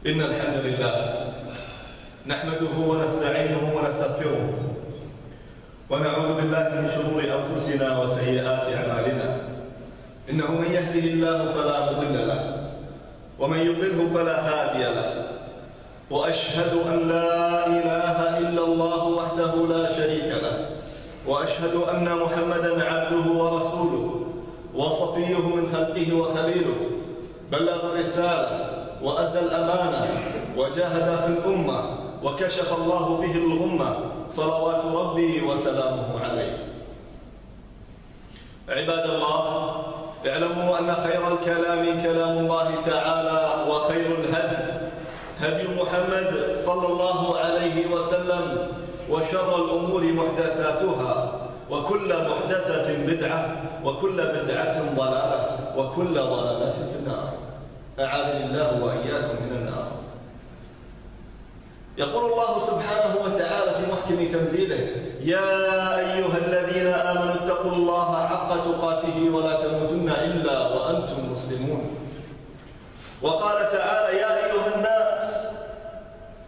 إن الحمد لله نحمده ونستعينه ونستغفره ونعوذ بالله من شرور أنفسنا وسيئات أعمالنا. إنه من يهده الله فلا مضل له ومن يضلله فلا هادي له، وأشهد أن لا إله إلا الله وحده لا شريك له، وأشهد أن محمدًا عبده ورسوله وصفيه من خلقه وخليله، بلغ الرسالة وأدى الأمانة وجاهد في الأمة وكشف الله به الغمة، صلوات ربي وسلامه عليه. عباد الله، اعلموا أن خير الكلام كلام الله تعالى، وخير الهدي هدي محمد صلى الله عليه وسلم، وشر الأمور محدثاتها، وكل محدثة بدعة، وكل بدعة ضلالة، وكل ضلالة في النار. أعاذني الله وإياكم من النار. يقول الله سبحانه وتعالى في محكم تنزيله: يا أيها الذين آمنوا اتقوا الله حق تقاته ولا تموتن إلا وأنتم مسلمون. وقال تعالى: يا أيها الناس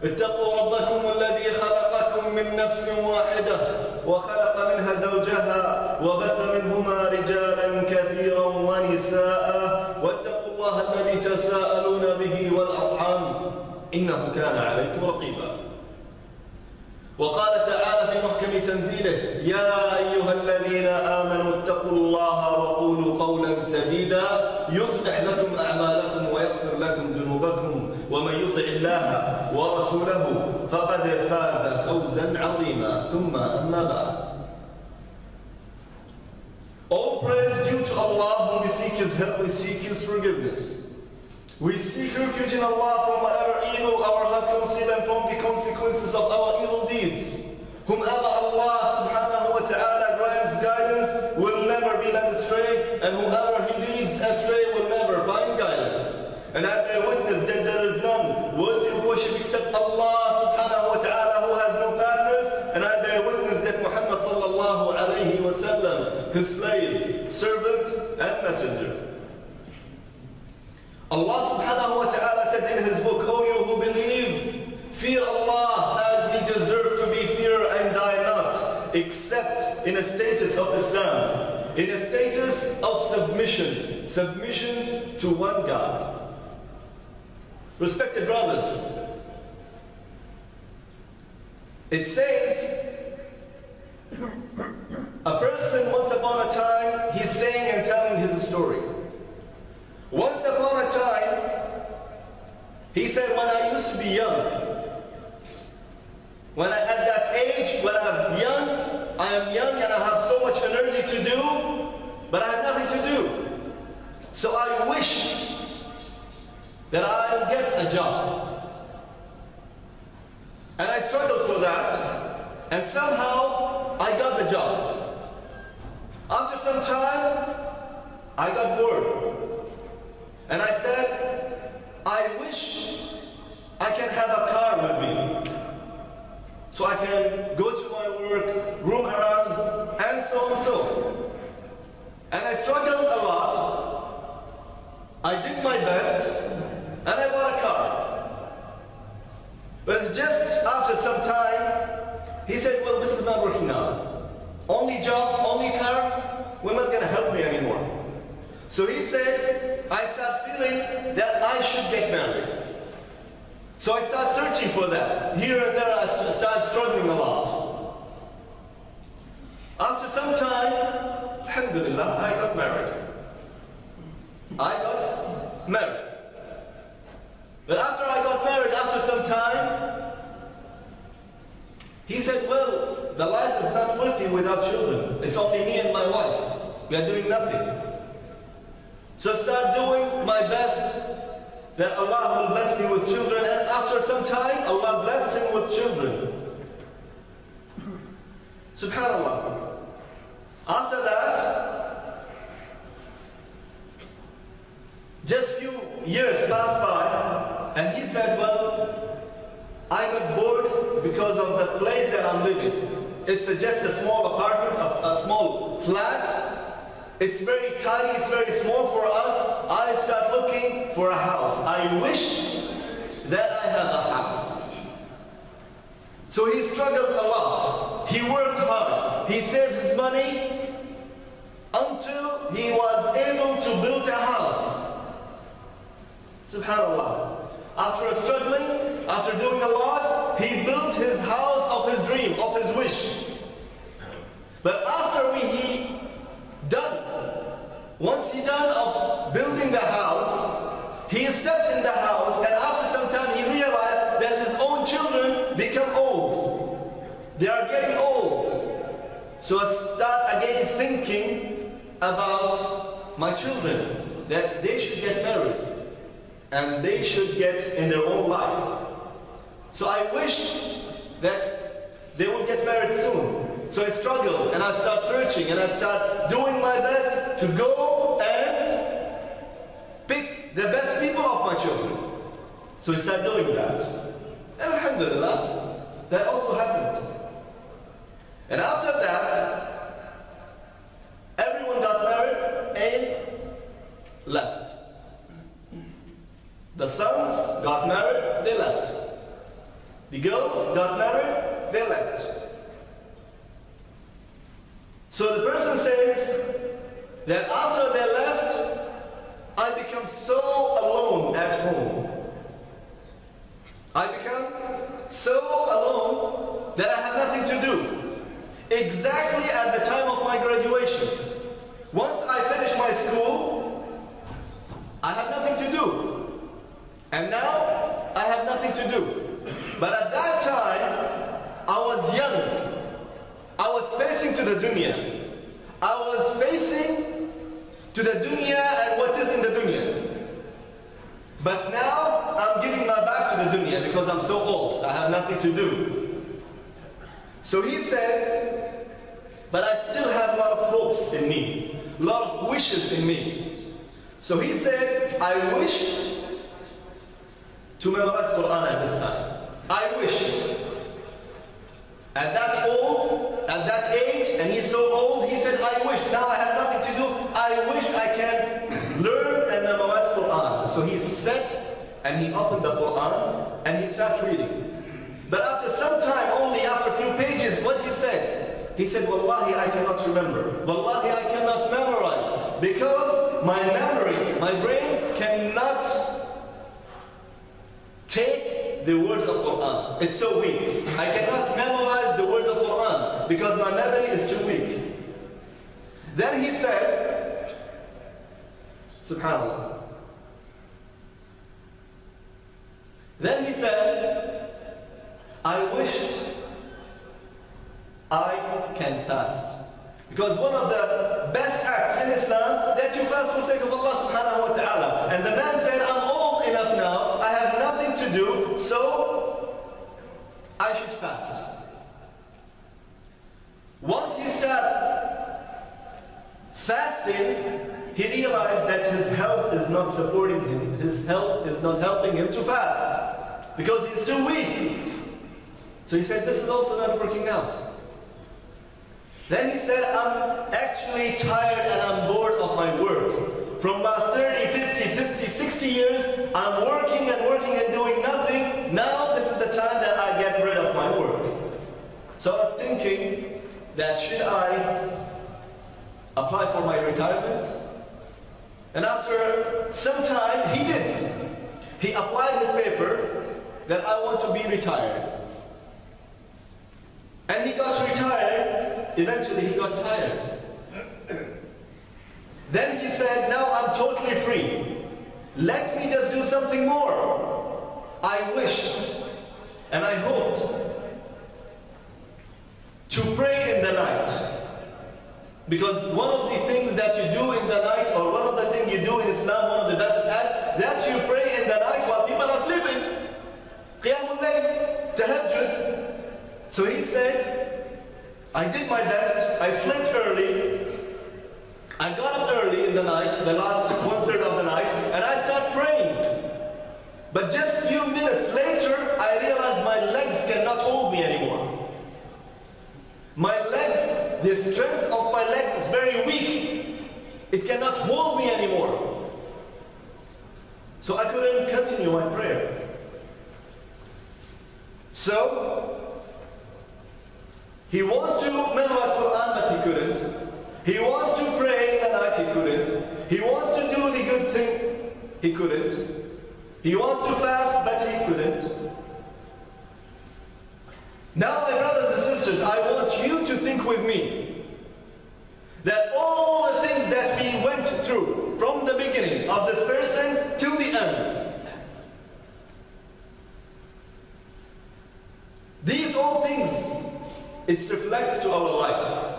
اتقوا ربكم الذي خلقكم من نفس واحدة وخلق منها زوجها وبث منهما رجالا كثيرا ونساء، واتقوا الله الذي تساءلون به والأرحام إنه كان عليكم رقيبا. وقال تعالى في محكم تنزيله: يا أيها الذين آمنوا اتقوا الله وقولوا قولا سديدا يصلح لكم أعمالكم ويغفر لكم ذنوبكم، ومن يطع الله ورسوله فقد فاز فوزا عظيما. ثم أما بعد. All praise due to Allah, whom we seek His help, we seek His forgiveness. We seek refuge in Allah from whatever evil our heart conceals and from the consequences of our evil deeds. Whomever Allah subhanahu wa ta'ala grants guidance will never be led astray, and whomever He leads astray will never find guidance. And I bear witness that there is none worthy of worship except Allah subhanahu wa ta'ala, who has no partners, and I bear witness that Muhammad sallallahu alayhi wa sallam, His slave, servant, and messenger. Allah subhanahu wa ta'ala said in His book: O you who believe, fear Allah as He deserves to be feared, and die not, except in a status of Islam, in a status of submission to one God. Respected brothers, it says a person once upon a time, he's saying and telling his story. Once upon a time, he said, when I used to be young, at that age, when I'm young, I am young and I have so much energy to do, but I have nothing to do. So I wish that I'll get a job. And I struggled for that, and somehow I got the job. After some time, I got bored. And I said, I wish I can have a car with me, so I can go to my work, roam around, and so on and so. And I struggled a lot. I did my best, and I bought a car. But it's just after some time, he said, well, this is not working out. Only job, only car, we're not going to help me anymore. So he said, I start feeling that I should get married. So I start searching for that. Here and there I start struggling a lot. After some time, alhamdulillah, I got married. But after I got married, after some time, he said, well, the life is not worth it without children. It's only me and my wife. We are doing nothing. So I start doing my best that Allah will bless me with children, and after some time, Allah blessed him with children. Subhanallah. After that, just few years passed by, and he said, well, I got bored because of the place that I'm living. It's just a small apartment, a small flat. It's very tiny, it's very small for us. I start looking for a house. I wish that I have a house. So he struggled a lot. He worked hard. He saved his money until he was able to build a house. Subhanallah. After struggling, after doing a lot, he built his house of his dream, of his wish. But after he done, once he done of building the house, he stepped in the house, and after some time he realized that his own children become old. They are getting old. So I start again thinking about my children, that they should get married and they should get in their own life. So I wished that they would get married soon. So I struggled and I start searching and I start doing my best to go and pick the best people of my children. So I start doing that. And alhamdulillah, that also happened. And after that, everyone got married and left. The sons got married, they left. The girls got married, they left. So the person says that after they left, I become so alone at home. I become so alone that I have nothing to do. Exactly at the time of my graduation. Once I finish my school, I have nothing to do. And now, I have nothing to do. But at that time, I was young. I was facing to the dunya. I was facing to the dunya and what is in the dunya. But now, I'm giving my back to the dunya because I'm so old. I have nothing to do. So he said, but I still have a lot of hopes in me, a lot of wishes in me. So he said, I wished to memorize Quran at this time. I wished. At that old, at that age, and he's so old, he said, I wish. Now I have nothing to do. I wish I can learn and memorize Quran. So he sat and he opened the Quran and he started reading. But after some time, only after a few pages, what he said, Wallahi, I cannot remember. Wallahi, I cannot memorize. Because my memory, my brain cannot take the words of Quran. It's so weak. I cannot memorize the words of Quran because my memory is too weak. Then he said, Subhanallah. Then he said, I wished I can fast. Because one of the best acts in Islam, that you fast for the sake of Allah subhanahu wa ta'ala. And the man said, I'm old enough now, I have nothing to do, so I should fast. Once he started fasting, he realized that his health is not supporting him. His health is not helping him to fast. Because he's too weak. So he said, this is also not working out. Then he said, I'm actually tired and I'm bored of my work. From about 30, 50, 60 years, I'm working and doing nothing. Now this is the time that I get rid of my work. So I was thinking that should I apply for my retirement? And after some time, he did. He applied his paper that I want to be retired. And he got retired. Eventually he got tired. Then he said, now I'm totally free. Let me just do something more. I wished and I hoped to pray in the night. Because one of the things that you do in the night, or one of the things you do in Islam, one of the best acts, that you pray in the night while people are sleeping. Qiyamul Layl, Tahajjud. So he said, I did my best, I slept early, I got up early in the night, the last 1/3 of the night, and I started praying. But just a few minutes later, I realized my legs cannot hold me anymore. My legs, the strength of my legs is very weak. It cannot hold me anymore. So I couldn't continue my prayer. So, he wants to memorize Quran, but he couldn't. He wants to pray at night, he couldn't. He wants to do the good thing, he couldn't. He wants to fast, but he couldn't. Now, my brothers and sisters, I want you to think with me that all the things that we went through from the beginning of this person till the end, these all things, it reflects to our life.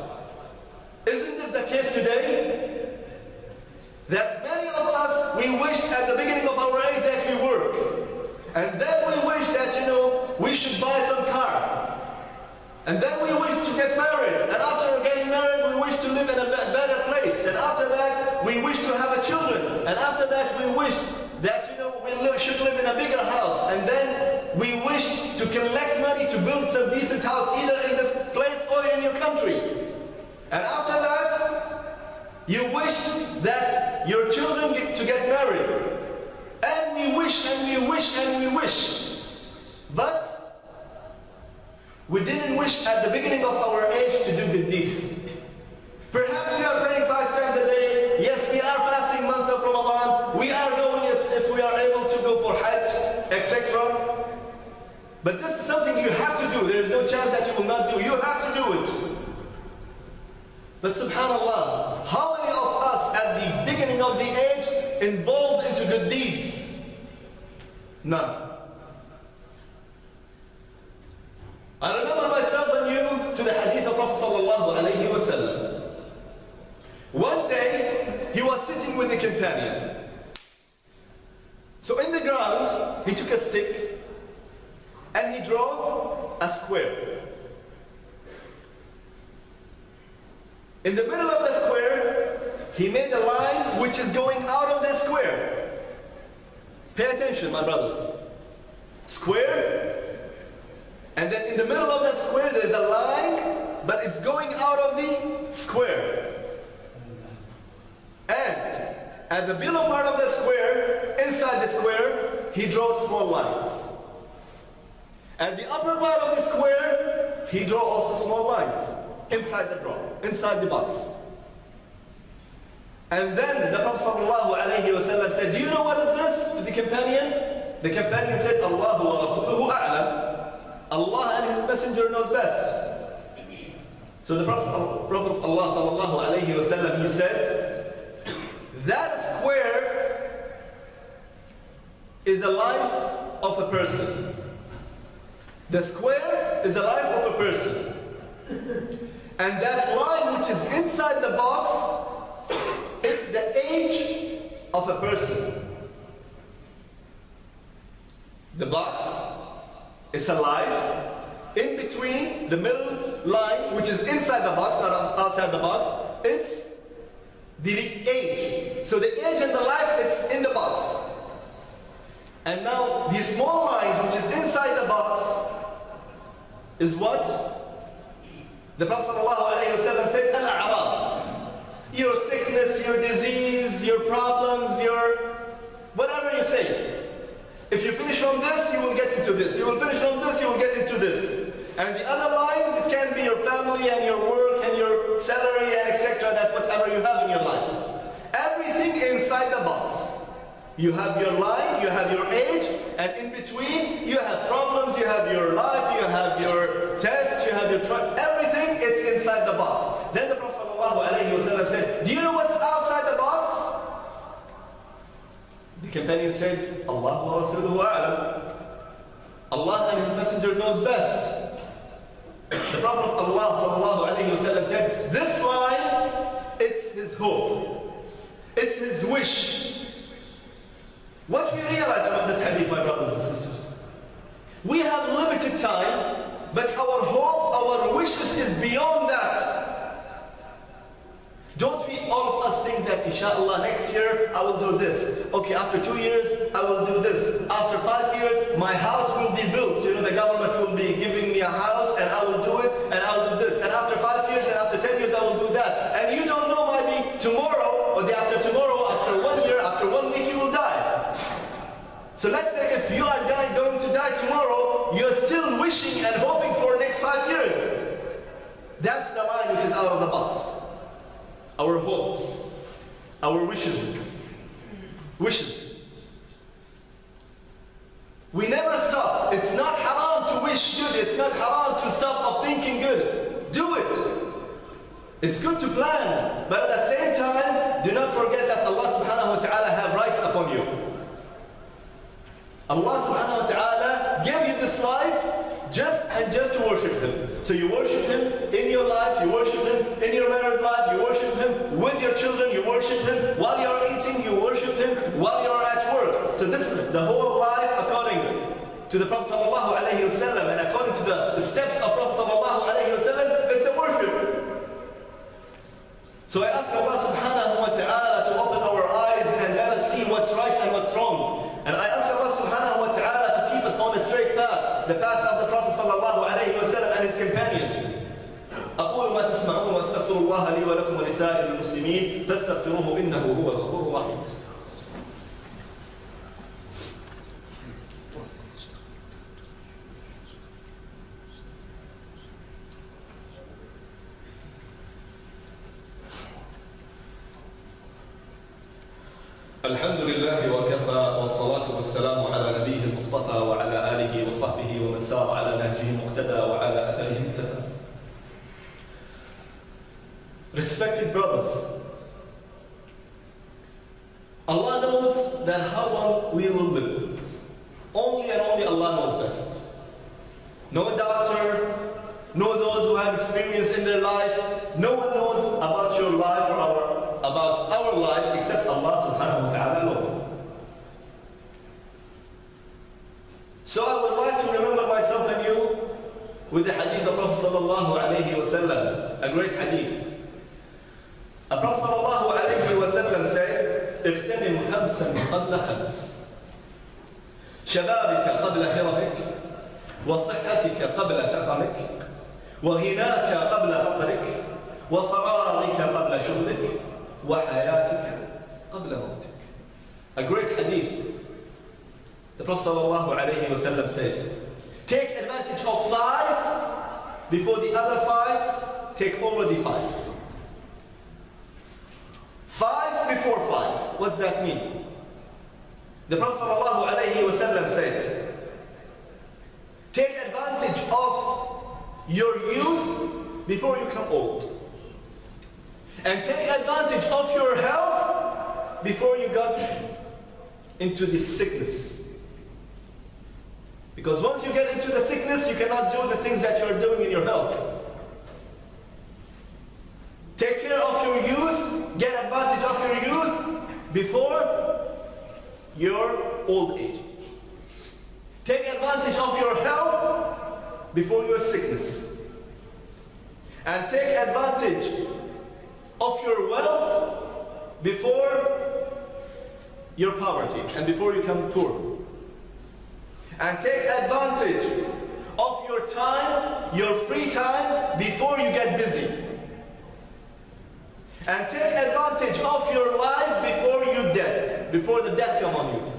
Isn't this the case today? That many of us, we wished at the beginning of our age that we work. And then we wish that, we should buy some car. And then we wish to get married. And after getting married, we wish to live in a better place. And after that, we wish to have a children. And after that, we wish that, we should live in a bigger house. And then we wish to collect money to build some decent house, either in this place or in your country. And after that, you wish that your children to get married. And we wish, and we wish, and we wish. But we didn't wish at the beginning of our age to do good deeds. Perhaps we are praying 5 times a day. Yes, we are fasting month of Ramadan. We are going if we are able to go for Hajj, etc. But this is something you have to do. There is no chance that you will not do. You have to do it. But subhanAllah, how many of us at the beginning of the age involved into good deeds? None. I remember myself and you to the hadith of Prophet sallallahu alayhi wa sallam. One day, he was sitting with a companion. So in the ground, he took a stick and he drew a square. In the middle of the square, he made a line which is going out of the square. Pay attention, my brothers. Square. And then in the middle of that square, there's a line, but it's going out of the square. And at the below part of the square, inside the square, he draws small lines. At the upper part of the square, he draws also small lines. Inside the box. And then the Prophet ﷺ said, do you know what is this? To the companion. The companion said, Allahu wa rasuluhu a'lam. Allah and His Messenger knows best. So the Prophet of Allah ﷺ, he said, that square is the life of a person. The square is the life of a person. And that line which is inside the box, it's the age of a person. The box is a life. In between the middle line, which is inside the box, not outside the box, it's the age. So the age and the life, it's in the box. And now these small lines, which is inside the box, is what? The Prophet ﷺ said, Al-A'rad. Your sickness, your disease, your problems, your whatever you say. If you finish on this, you will get into this. You will finish on this, you will get into this. And the other lines, it can be your family and your work and your salary and etc. That's whatever you have in your life. Everything inside the box. You have your line, you have your age, and in between, you have problems, you have your life, you have your test, you have your everything, it's inside the box. Then the Prophet ﷺ said, do you know what's outside the box? The companion said, Allah wa rasuluhu a'lam. Allah and His Messenger knows best. The Prophet of Allah ﷺ said, this line, it's his hope. It's his wish. What we realize about this hadith, my brothers and sisters, we have limited time, but our hope, our wishes is beyond that. Don't we all of us think that inshallah next year I will do this. Okay, after 2 years I will do this. After 5 years my house will be built. The government will be giving me a house and I will do it and I will do this. And after 5 years and after 10 years I will do that. And you don't know, maybe tomorrow or the after tomorrow, after 1 year, after 1 week you will die. So let's say if you are going to die tomorrow, you're still wishing and hoping for the next 5 years. That's the mind which is out of the box. Our hopes, our wishes. We never stop. It's not haram to wish good. It's not haram to stop of thinking good. Do it. It's good to plan. But at the same time, do not forget that Allah subhanahu wa ta'ala have rights upon you. Allah subhanahu wa ta'ala gave you this life just to worship Him. So you worship Him in your life, you worship Him in your married life, you worship Him with your children, you worship Him while you are eating, you worship Him while you are at work. So this is the whole life according to the Prophet sallallahu alaihi wasallam, and according to the steps of Prophet sallallahu alaihi wasallam, it's a worship. So I ask Allah subhanahu wa ta'ala to open our eyes and let us see what's right and what's wrong. And I ask Allah subhanahu wa ta'ala to keep us on a straight path, the path of the Prophet sallallahu alayhi wa sallam and his companions. أقول ما تسمعون وأستغفر الله لي ولكم ولسائر المسلمين فاستغفروه إنه هو الغفور الرحيم. الحمد لله وكفى والصلاة والسلام على نبيه المصطفى وعلى آله وصحبه ومن سار على نهجه مقتدى وعلى أثره اقتدى. Respected brothers, Allah knows that how long we will live. Only and only Allah knows best. No doctor, no those who have experience in their life, no one knows about your life or about our life except Allah subhanahu wa ta'ala alone. So I would like to remember myself and you with the hadith of Prophet sallallahu alayhi wa sallam, a great hadith. A Prophet sallallahu alayhi wa sallam said, اغتنم خمسا قبل خمس شبابك قبل هرمك وصحتك قبل سقمك وغناك قبل فقرك وفراغك قبل شغلك وحياتك قبل موتك. A great hadith. The Prophet sallallahu alayhi wa sallam said, take advantage of 5 before the other 5 take already 5. 5 before 5. What's that mean? The Prophet sallallahu alayhi wa sallam said, take advantage of your youth before you come old. And take advantage of your health before you got into this sickness. Because once you get into the sickness, you cannot do the things that you are doing in your health. Take care of your youth, get advantage of your youth before your old age. Take advantage of your health before your sickness. And take advantage of your wealth before your poverty and before you become poor. And take advantage of your time, your free time, before you get busy. And take advantage of your life before you dead, before the death come on you.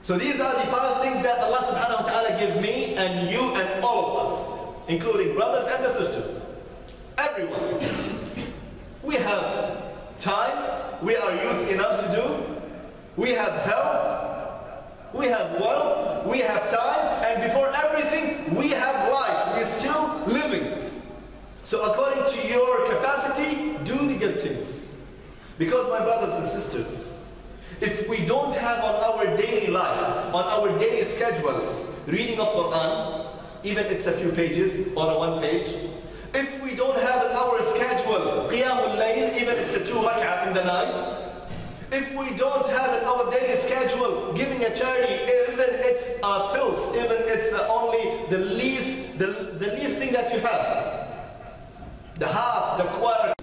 So these are the 5 things that Allah subhanahu wa ta'ala give me and you and all of us, including brothers and the sisters. Everyone. We have time, we are youth enough to do, we have health, we have wealth, we have time, and before everything, we have life. We're still living. So according to your capacity, do the good things. Because my brothers and sisters, if we don't have on our daily life, on our daily schedule, reading of Quran, even it's a few pages or a 1 page, if we don't have in our schedule Qiyamul Layl, even it's a 2 rak'ah in the night, if we don't have in our daily schedule giving a charity, even it's a filth, even it's only the least thing that you have, the half, the quarter.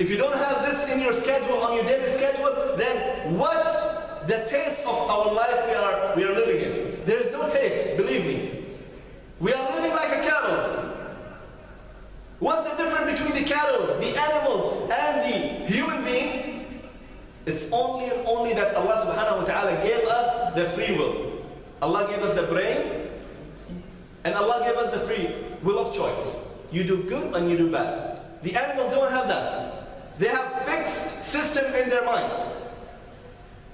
If you don't have this in your schedule, on your daily schedule, then what the taste of our life we are living in? There is no taste, believe me. We are living like a cattle. What's the difference between the cattle, the animals, and the human being? It's only and only that Allah subhanahu wa ta'ala gave us the free will. Allah gave us the brain, and Allah gave us the free will of choice. You do good and you do bad. The animals don't have that. They have fixed system in their mind.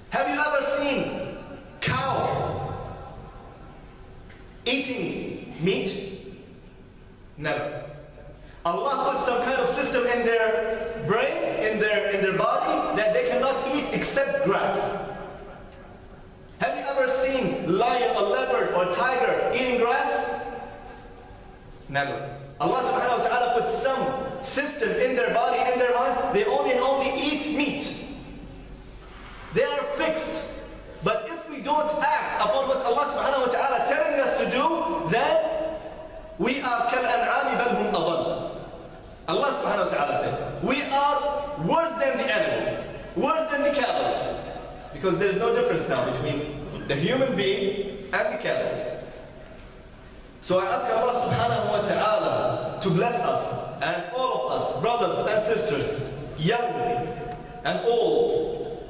Have you ever seen cow eating meat? Never. Allah put some kind of system in their brain, in their body, that they cannot eat except grass. Have you ever seen lion or leopard or tiger eating grass? Never. Allah subhanahu wa ta'ala put some system in their body, in their mind. They only eat meat. They are fixed. But if we don't act upon what Allah subhanahu wa ta'ala telling us to do, then we are كَالْأَنْعَامِ بَلْ هُمْ أَضَلُّ. Allah subhanahu wa ta'ala said, we are worse than the animals, worse than the camels. Because there's no difference now between the human being and the camels. So I ask Allah subhanahu wa ta'ala to bless us and all of us, brothers and sisters, young and old,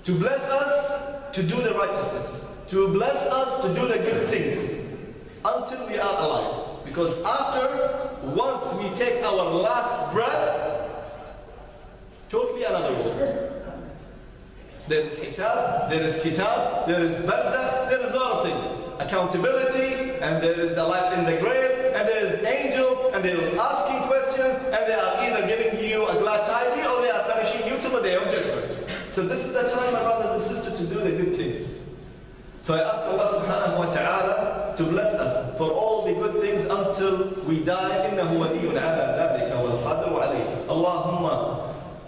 to bless us to do the righteousness, to bless us to do the good things until we are alive. Because once we take our last breath, totally another world. There is hisab, there is kitab, there is barzakh, there is a lot of things. Accountability, and there is a life in the grave, and there is angels, and they are asking questions, and they are either giving you a glad tidings or they are punishing you till the day of judgment. So this is the time, my brothers and sisters, to do the good things. So I ask Allah subhanahu wa ta'ala to bless us for all the good things until we die. إِنَّهُ وَلِيٌّ عَلَى ذَلِكَ وَالْقَادِرُ عَلَيْهِ. اللهم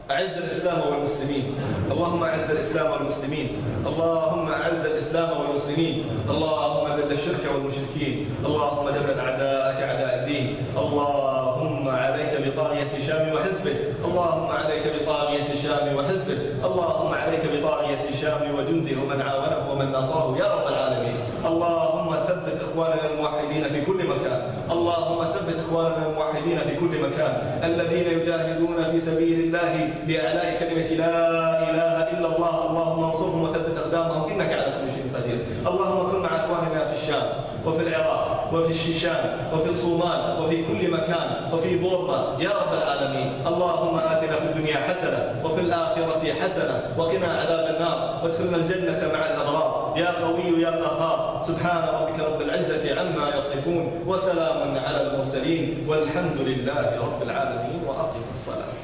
أعز الإسلام والمسلمين. اللهم أعز الإسلام والمسلمين. اللهم أعز الإسلام والمسلمين. اللهم ذل الشرك والمشركين. اللهم دمر أعداءك أعداء الدين. اللهم عليك بطاغية شام وحزبه. اللهم عليك بطاغية شام وحزبه. اللهم عليك بطاغية شام وجنده ومن عاونه ومن نصره يا رب العالمين. اللهم ثبت إخواننا الموحدين في كل مكان. اللهم ثبت إخواننا الموحدين في كل مكان الذين يجاهدون في سبيل الله بإعلاء كلمة لا إله إلا الله. اللهم انصرهم وثبت أقدامهم إنك على كل شيء قدير. اللهم كن مع إخواننا في الشام وفي العراق وفي الشيشان وفي الصومال وفي كل مكان وفي بورما يا رب العالمين. اللهم آتنا في الدنيا حسنة وفي الآخرة حسنة وقنا عذاب النار وادخلنا الجنة مع الأبرار يا قوي يا قهار. سبحان ربك رب العزة عما يصفون وسلام على المرسلين والحمد لله رب العالمين وأقم الصلاة.